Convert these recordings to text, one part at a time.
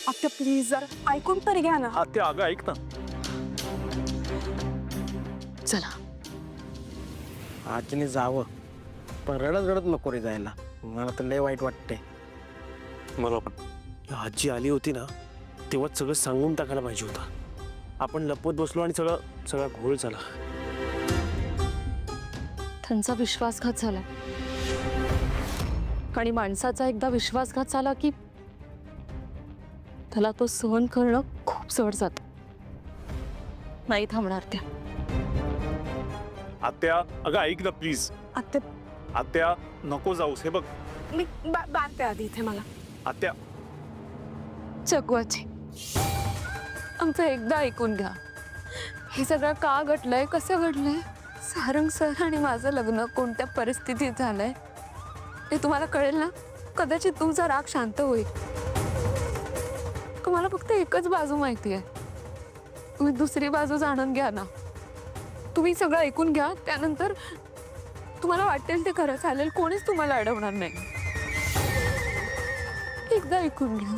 आत्या प्लीज जरा ऐकून तरी घ्या ना. आत्या अगं ऐक ना. चला आजीने जावं पण रडत रडत नको रे जायला. मला तर लय वाईट वाटतंय. मला पण आजी आली होती ना तेव्हा सगळं सांगून टाकायला पाहिजे होता. आपण लपवत बसलो आणि सगळा घोळ झाला. त्यांचा विश्वासघात झाला आणि माणसाचा एकदा विश्वासघात झाला की त्याला तो सहन करणं खूप जड जात. नाही थांबणार त्या. आत्या अगं ऐक ना प्लीज. आत्या आत्या नको जाऊस. हे बघ मी बांधते आधी इथे मला. आत्या चकवाची आमचं एकदा ऐकून घ्या. हे सगळं का घडलंय, कसं घडलंय, सारंग सर आणि माझं लग्न कोणत्या परिस्थितीत झालंय हे तुम्हाला कळेल ना. कदाचित तुमचा राग शांत होईल. तुम्हाला फक्त एकच बाजू माहिती आहे. तुम्ही दुसरी बाजू जाणून घ्या ना. तुम्ही सगळं ऐकून घ्या, त्यानंतर तुम्हाला वाटेल ते खरं चालेल. कोणीच तुम्हाला अडवणार नाही. एकदा ऐकून घ्या.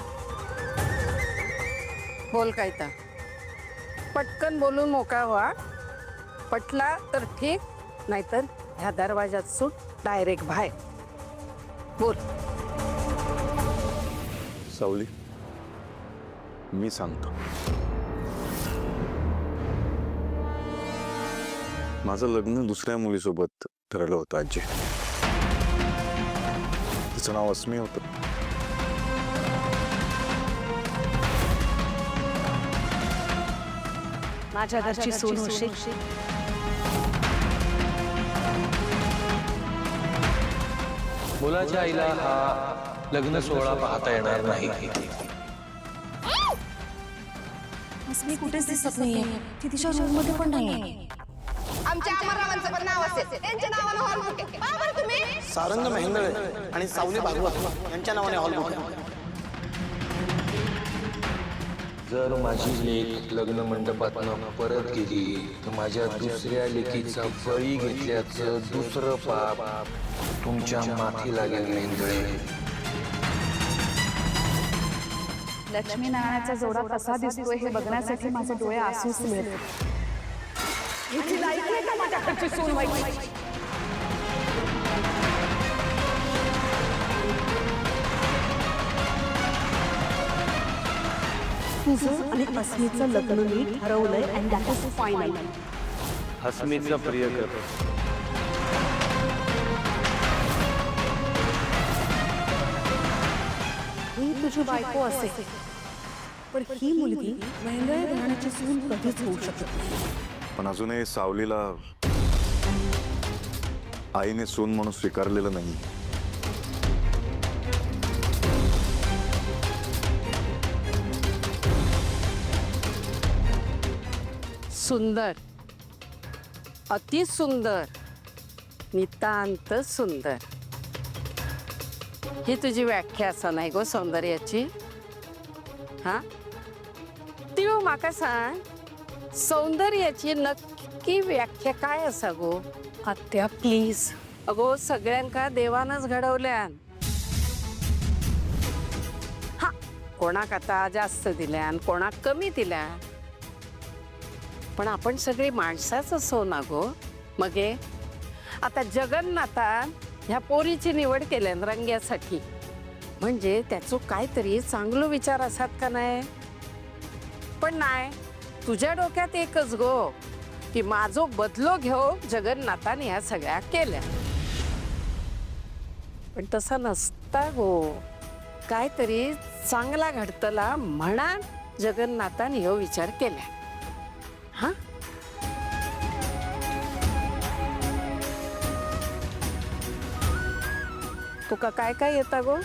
बोल काय तर पटकन बोलून मोकळा व्हा. पटला तर ठीक, नाहीतर ह्या दरवाजात सूट डायरेक्ट बाहेर. बोल. सावली मी सांगतो. माझं लग्न दुसऱ्या मुलीसोबत ठरलं होतं आजी. तिचं नाव अस्मी होतं. माझ्या घरची सून होशील. मुलाच्या आईला हा लग्न सोहळा पाहता येणार नाही. मी कुठेच दिसत नाहीये. ती तिच्या रूम मध्ये पण नाहीये. आमच्या अमररावांचं पण नाव असेल, त्यांच्या नावानं हॉल बुक आहे. बरोबर तुम्ही सारंग मेहेंदळे आणि सावली भागवत यांच्या नावाने हॉल बुक आहे. जर माझी लेक लग्न मंडपातनं परत गेली तर माझ्या दुसऱ्या लेकीचा बळी घेतल्याचं दुसरं पाप तुमच्या माथी लागेल मेंदळे. लक्ष्मी नारायणाचा जोडा कसा दिसतोय हे बघण्यासाठी माझे डोळे आसूसले. तुझं आणि अस्मीचं लग्न मी ठरवलंय अँड दॅट इज फायनल. हसमीचा प्रिय कर. ही तुझी बायको असेल पण ही मुलगी मेंदळे घराण्याची सून कधीच होऊ शकत नाही. पण अजूनही सावलीला आईने सून म्हणून स्वीकारलेलं नाही. सुंदर, अति सुंदर, नितांत सुंदर. ही तुझी व्याख्या असं नाही गो सौंदर्याची. हा ती माका सांग, सौंदर्याची नक्की व्याख्या काय असा गो. आत्या प्लीज. अगो सगळ्यांका देवानच घडवल्यान. हा कोणाक आता जास्त दिल्यान, कोणाक कमी दिल्यान, पण आपण सगळी माणसाच असो ना गो. मगे आता जगन्नाथान ह्या पोरीची निवड केल्या रंग्यासाठी, म्हणजे त्याचो काहीतरी चांगलो विचार असतात का नाही. पण नाही, तुझ्या डोक्यात एकच गो की माझो बदलो घेऊ जगन्नाथान ह्या सगळ्या केल्या. पण तसा नसता गो. काहीतरी चांगला घडतला म्हणा जगन्नाथान ह्यो विचार केला. हा तुका काय काय येता गो.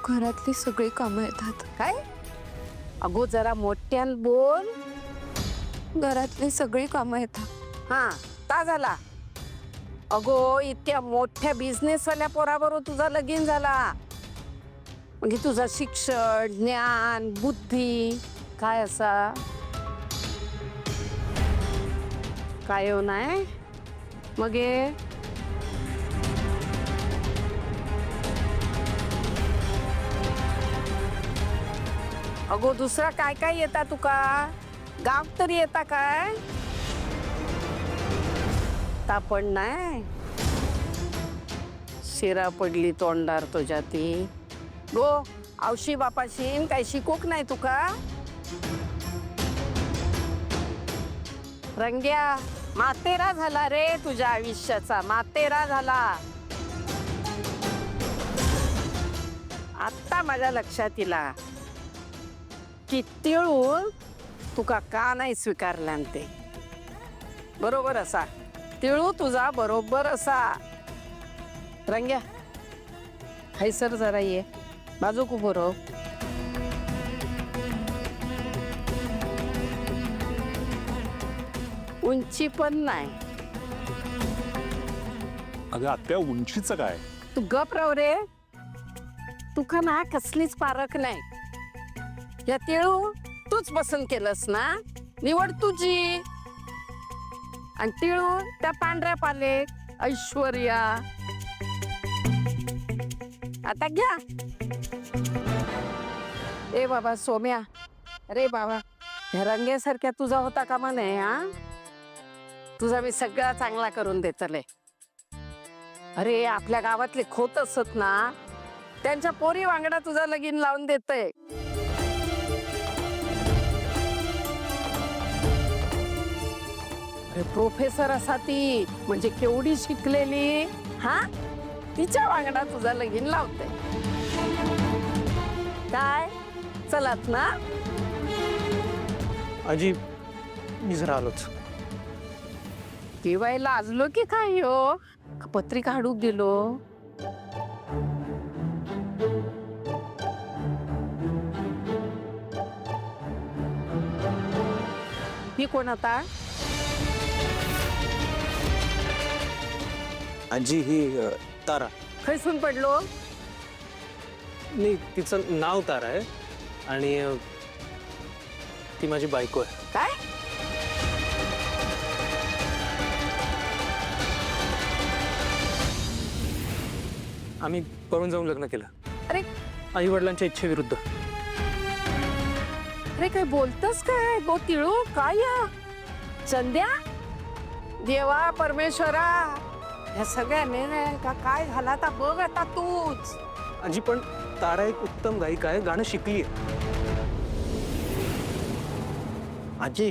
घरातली सगळी कामं येतात. काय अगो जरा मोठ्यान बोल. घरातली सगळी कामं येतात. हा ता झाला. अगो इतक्या मोठ्या बिझनेसवाल्या पोराबरोबर तुझा लगीन झाला, म्हणजे तुझं शिक्षण, ज्ञान, बुद्धी काय असा काय हो नाही. मग अगो दुसरा काय काय येता तुका? गाव तरी येता काय? तापण नाही शिरा पडली तोंडार तुझ्या ती. गो आवशी बापाशीन काय शिकूक नाही तुका? रंग्या मातेरा झाला रे तुझ्या आयुष्याचा, मातेरा झाला. आत्ता माझ्या लक्षात येला की तिळू तुका का नाही स्वीकारल्यान ते. बरोबर असा तिळू तुझा बरोबर असा. रंग्या हैसर जरा ये बाजूक उभो राह. उंची पण नाही. अगं आत्या उंचीचं काय? तू गप राव रे. तुका ना कसलीच पारख नाही. या तिळू तूच पसंत केलंस ना, निवड तुझी. आणि तिळू त्या पांढऱ्या पाले ऐश्वर्या. आता घ्या. ए बाबा सोम्या, अरे बाबा ह्या रंग्यासारख्या तुझा होता का म्हणे? हा तुझा मी सगळा चांगला करून देतले. अरे आपल्या गावातले खोत असत ना, त्यांच्या पोरी वांगडा तुझा लगीन लावून देतय. अरे प्रोफेसर असा ती, म्हणजे केवढी शिकलेली. हा तिच्या वांगडा तुझा लगीन लावते. काय चलात ना? आजी मी जरा आलोच. केव्हा लाजलो की काय हो? पत्रिका हाडूक दिलो. ही कोण आता? आजी ही तारा. खैसून पडलो? नाही तिचं नाव तारा आहे आणि ती माझी बायको आहे. काय? आम्ही पळून जाऊन लग्न केलं अरे आई वडिलांच्या इच्छेविरुद्ध. अरे काय बोलतस काय गो तिळू? काय या चंद्या? देवा परमेश्वरा, ह्या सगळ्याने का काय झाला आता बघ आता तूच. आजी पण तारा एक उत्तम गायिका आहे, गाणं शिकली. आजी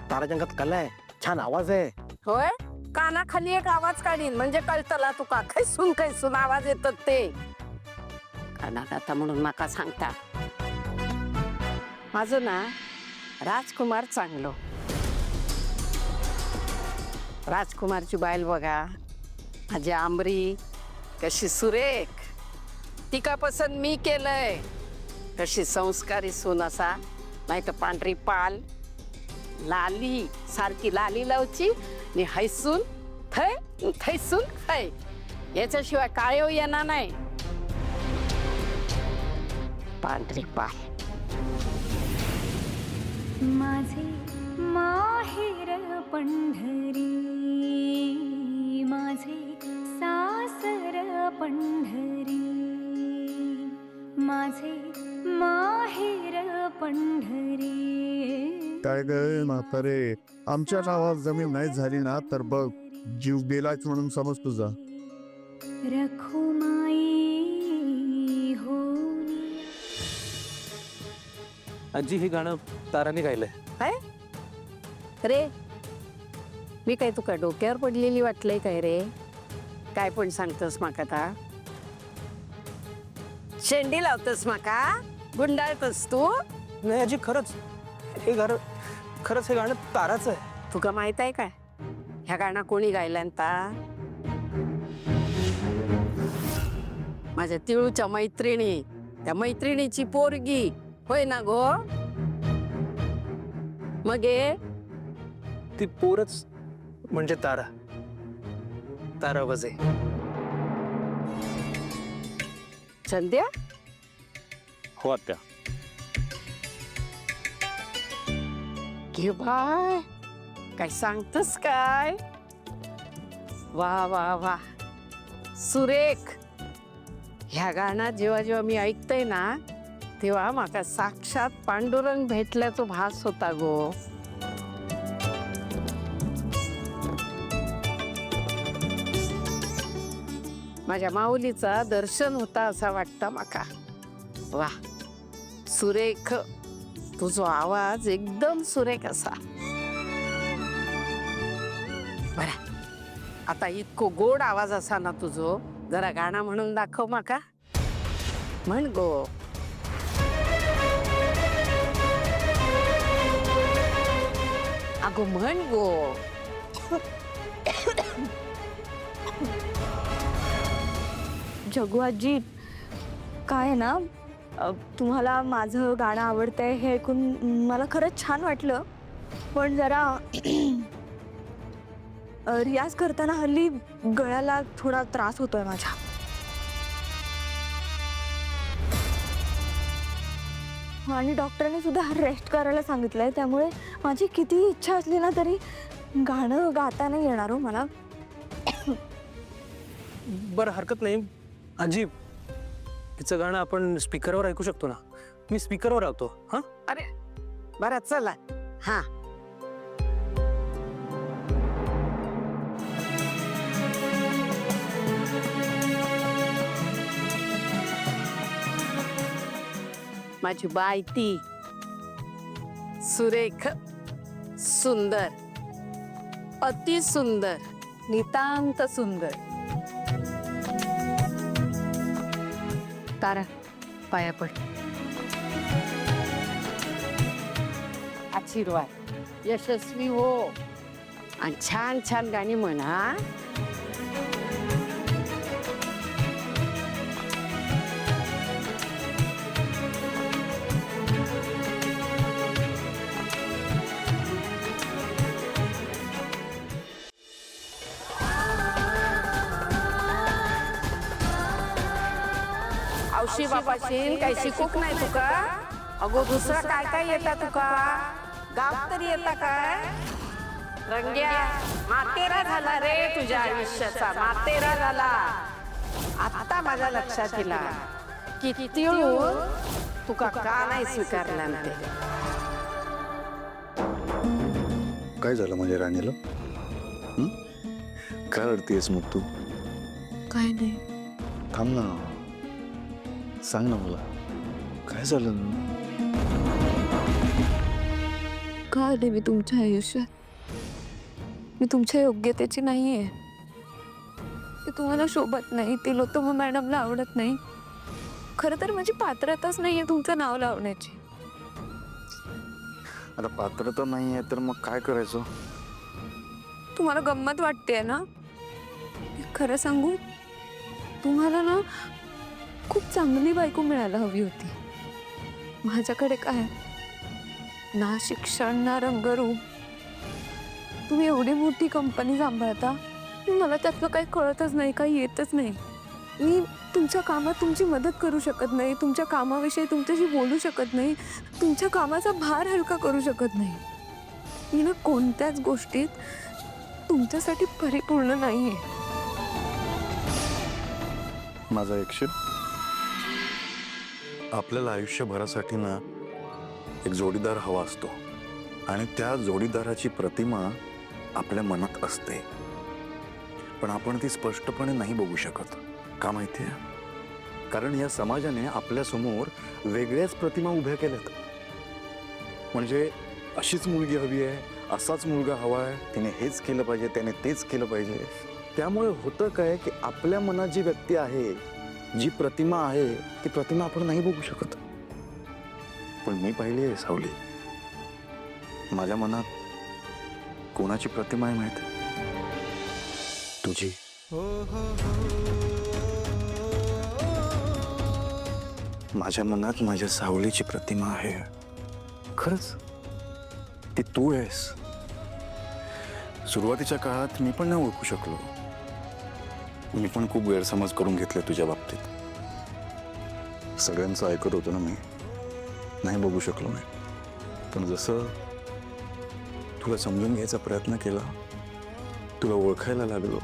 ताराच्या अंगात कला आहे, छान आवाज आहे. होय कानाखाली एक आवाज काढीन म्हणजे कळतला तुका. खैसून खैसून आवाज येतात ते कानात आता म्हणून नका सांगता. माझं ना राजकुमार चांगलो. राजकुमारची बायल बघा, माझी आंबरी कशी सुरेख. तिका पसंत मी केलंय. कशी संस्कारी सून असा, नाही तर पांढरी पाल लाली सारखी लाली लावची आणि हैसून थै थैसून खै. याच्याशिवाय काळेव येणार नाही. पांढरी पाल माझे माहेर पंढरी, माझे सासर पंढरी, माझे माहेर पंढरी. काय ग म्हातारे, आमच्या नावात जमीन नाही झाली ना तर बघ जीव गेलाच म्हणून समज तुझा. रखुमाई हो. आजी हे गाणं ताराने गायलंय. काय रे? मी काय तुका डोक्यावर पडलेली वाटलंय काय रे? काय पण सांगतस माका आता? शेंडी लावतस माका? गुंडाळतस तू? नाही आजी खरंच हे खरंच हे गाणं ताराचं आहे. तुका माहित आहे काय ह्या गाणं कोणी गायल्यांता? माझ्या तिळूच्या मैत्रिणी, त्या मैत्रिणीची पोरगी होय ना गो? मगे ती पोरच म्हणजे तारा. तारा वजे. चंद्या हो आत्या. घे बाय, काय सांगतस काय? वा वा वा सुरेख. ह्या गाणं जेव्हा जेव्हा मी ऐकते ना तेव्हा म्हाका साक्षात पांडुरंग भेटल्याचो भास होता गो. माझ्या माऊलीचा दर्शन होता असा वाटतं माका. वा, सुरेख. तुझो आवाज एकदम सुरेख असा. बरं, आता इतको गोड आवाज असा ना तुझो, जरा गाणं म्हणून दाखव माका. म्हण गो. अगो म्हण गो. जगू आजी, काय ना, तुम्हाला माझं गाणं आवडतंय हे ऐकून मला खरंच छान वाटलं. पण जरा रियाज करताना हल्ली गळ्याला थोडा त्रास होतोय माझ्या. आणि डॉक्टरांनी सुद्धा रेस्ट करायला सांगितलंय. त्यामुळे माझी किती इच्छा असली ना तरी गाणं गाता नाही येणार हो मला. बरं, हरकत नाही आजी, तिचं गाणं आपण स्पीकरवर ऐकू शकतो ना. मी स्पीकरवर लावतो. हां, अरे बरं, चला. हा, माझी बाई ती सुरेख, सुंदर, अति सुंदर, नितांत सुंदर. तारा, पाया पड. आशीर्वाद, यशस्वी हो आणि छान छान गाणी म्हणा. औशी बापाशी काही शिकूक नाही तुका. अगो दुसरा काय काय येता तुका. गाव तरी येता काय. रंग्या, मातेरा झाला रे तुझ्या आयुष्याचा, मातेरा झाला. आता माझ्या लक्षात येला की तिळून तुका का नाही स्वीकारला ते. काय झालं माझ्या राणीला? काय रडतेस मग तू? काय नाही. थांब ना, सांग ना मला, काय झालं? का आले मी तुमच्या आयुष्यात? मी तुमच्या योग्यतेची नाहीये. ते तुम्हाला शोभत नाही, ते लोतोमा मॅडमला आवडत नाही. खरं तर माझी पात्रताच नाहीये तुमचं नाव लावण्याची. आता पात्रता नाही आहे तर मग काय करायचं? तुम्हाला गंमत वाटते ना? खरं सांगू, तुम्हाला ना खूप चांगली बायको मिळायला हवी होती. माझ्याकडे काय ना शिक्षण ना रंगरूप. तुम्ही एवढी मोठी कंपनी सांभाळता, मला त्यातलं काही कळतच नाही, काही येतच नाही. मी तुमच्या कामात तुमची मदत करू शकत नाही, तुमच्या कामाविषयी तुमच्याशी बोलू शकत नाही, तुमच्या कामाचा भार हलका करू शकत नाही. मी ना कोणत्याच गोष्टीत तुमच्यासाठी परिपूर्ण नाहीये. माझा ऐकशील? आपल्याला आयुष्यभरासाठी ना एक जोडीदार हवा असतो आणि त्या जोडीदाराची प्रतिमा आपल्या मनात असते, पण आपण ती स्पष्टपणे नाही बघू शकत. का माहिती आहे? कारण या समाजाने आपल्यासमोर वेगळ्याच प्रतिमा उभ्या केल्यात. म्हणजे अशीच मुलगी हवी आहे, असाच मुलगा हवा आहे, तिने हेच केलं पाहिजे, त्याने तेच केलं पाहिजे. त्यामुळे होतं काय की आपल्या मनात जी व्यक्ती आहे, जी प्रतिमा आहे, ती प्रतिमा आपण नाही बघू शकत. पण मी पाहिली आहे सावली, माझ्या मनात कोणाची प्रतिमा आहे माहिती? तुझी. माझ्या मनात माझ्या सावलीची प्रतिमा आहे. खरंच ती तू आहेस. सुरुवातीच्या काळात मी पण नाही ओळखू शकलो. मी पण खूप गैरसमज करून घेतले तुझ्या बाबतीत. सगळ्यांचं ऐकत होतो ना मी, नाही बघू शकलो नाही. पण जसं तुला समजून घ्यायचा प्रयत्न केला, तुला ओळखायला लागलो,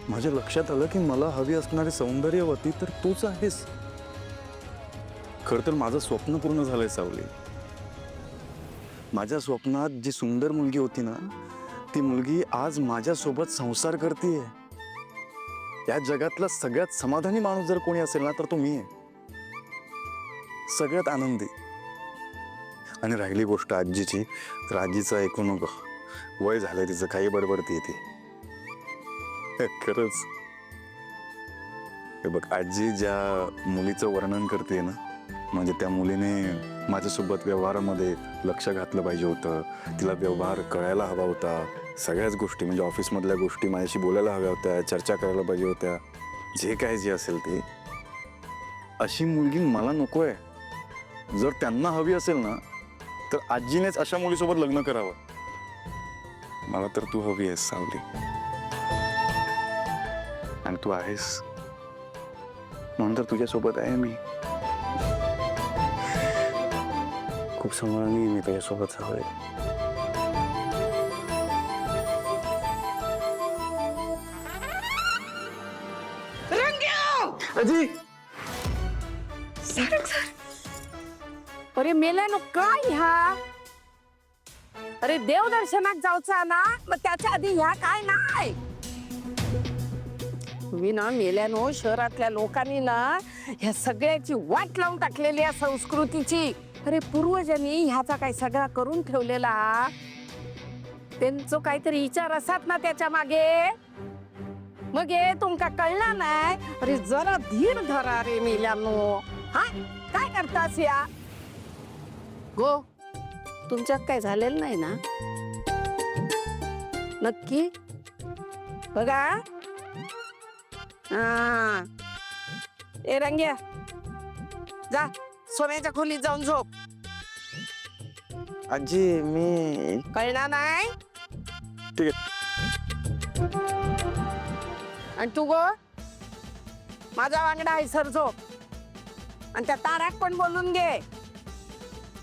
माझ्या लक्षात आलं की मला हवी असणारी सौंदर्यवती तर तूच आहेस. खरं तर माझं स्वप्न पूर्ण झालंय सावली. माझ्या स्वप्नात जी सुंदर मुलगी होती ना, ती मुलगी आज माझ्यासोबत संसार करते. या जगातला सगळ्यात समाधानी माणूस जर कोणी असेल ना तर तो मी आहे. सगळ्यात आनंदी. आणि राहिली गोष्ट आजीची, तर आजीचं ऐकू नको. वय झालंय तिचं, काही बडबडते ती. खरंच. हे बघ, आजी ज्या मुलीचं वर्णन करते ना, म्हणजे त्या मुलीने माझ्यासोबत व्यवहारामध्ये लक्ष घातलं पाहिजे होतं. तिला व्यवहार कळायला हवा होता. सगळ्याच गोष्टी म्हणजे ऑफिसमधल्या गोष्टी माझ्याशी बोलायला हव्या होत्या, चर्चा करायला पाहिजे होत्या. जे काय जे असेल ते. अशी मुलगी मला नको आहे. जर त्यांना हवी असेल ना तर आजीनेच अशा मुलीसोबत लग्न करावं. मला तर तू हवी आहेस सावली. आणि तू आहेस म्हणून तर तुझ्यासोबत आहे मी. खूप समाधानी मी तुझ्यासोबत राहूया. आजी अरे मेल्यानो काय ह्या? अरे देवदर्शनात जाऊचा ना, मग त्याच्या आधी ह्या काय नाही. तुम्ही ना मेल्यानो शहरातल्या लोकांनी ना ह्या सगळ्याची वाट लावून टाकलेली आहे संस्कृतीची. अरे पूर्वजांनी ह्याचा काय सगळा करून ठेवलेला. त्यांचं काहीतरी विचार असतात ना त्याच्या मागे. मग हे तुमका कळणार नाही. अरे जरा धीर धरा रे मेल्यानो. हा काय करतास या? गो तुमच्यात काय झालेलं नाही ना? नक्की बघा. हा ए रंग्या, जा सोन्याच्या खोलीत जाऊन झोप. आजी मी कळणार नाही. ठीक आणि तू गो माझा वांगडा आहे सर झोप. आणि त्या ताराक पण बोलून घे.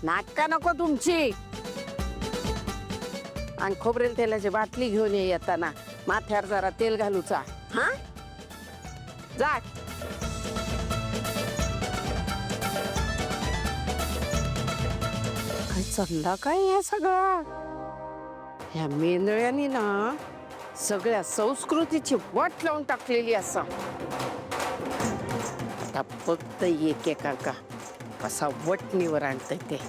नाटका नको तुमची. आणि खोबरेल तेलाची बाटली घेऊन ये येताना. माथ्यावर जरा तेल घालूचा. हा जा. काय चालला काय हे सगळं? ह्या मेंदळ्यांनी ना सगळ्या संस्कृतीची वाट लावून टाकलेली असा. आता फक्त एकेका कसा वटणीवर आणतंय ते.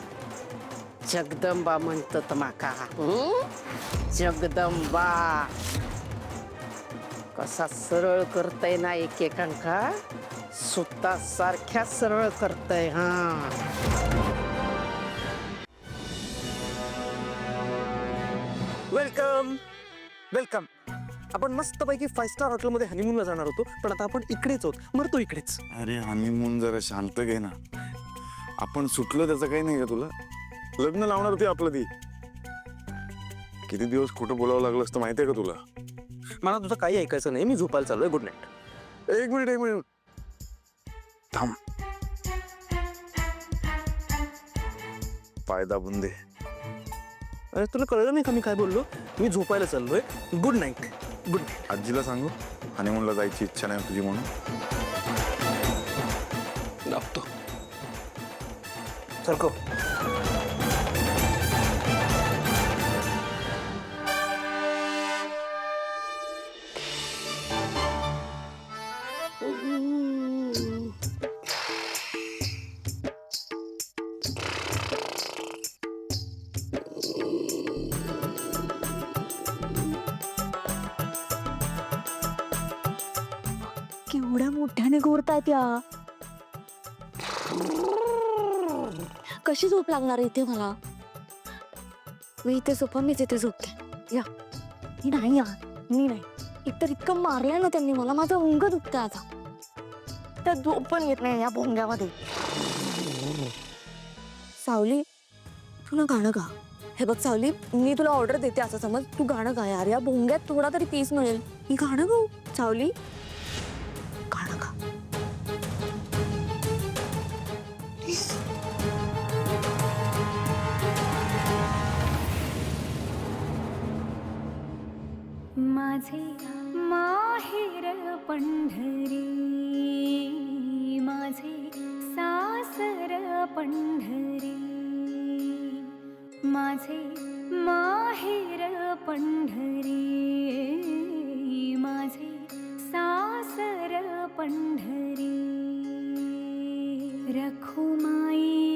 जगदंबा म्हणतात माका. जगदंबा कसा सरळ करतय ना एकेकांका. सुता सारख्या सरळ करतय. हा वेलकम वेलकम. आपण मस्तपैकी 5 स्टार हॉटेलमध्ये हनीमूनला जाणार होतो, पण आता आपण इकडेच आहोत. मरतो इकडेच. अरे हनीमून जरा शांत घे ना. आपण सुटलो त्याचं काही नाही का तुला? लग्न लावणार होती आपलं ती. किती दिवस खोटं बोलावं लागलं असतं माहितीये का तुला? मला तुझं काही ऐकायचं नाही. मी झोपायला चाललोय. Good night. एक मिनिट थांब. पाय दाबून दे. अरे तुला कळलं नाही का मी काय बोललो? मी झोपायला चाललोय. Good night. Good night. आजीला सांगू हनीमूनला जायची इच्छा नाही तुझी म्हणून? लागतो सरको. केवढ्या मोठ्याने घोरतायत या. कशी झोप लागणार इथे मला? मी इथे झोपा, मीच इथे झोपते. या मी नाही यार, मी नाही. एकतर इतकं मारलंय ना त्यांनी मला. माझं अंग दुखतं आता. त्या झोप पण येत नाही या भोंग्यामध्ये. सावली तुला गाणं गा. हे बघ सावली, मी तुला ऑर्डर देते असं समज. तू गाणं गा यार. या भोंग्यात थोडा तरी पीस मिळेल. मी गाणं गाऊ सावली? गाणं गा. माझे माहेर पंढरी, माझे सासर पंढरी माझे माहेर पंढरी माझे सासर पंढरी रखुमाई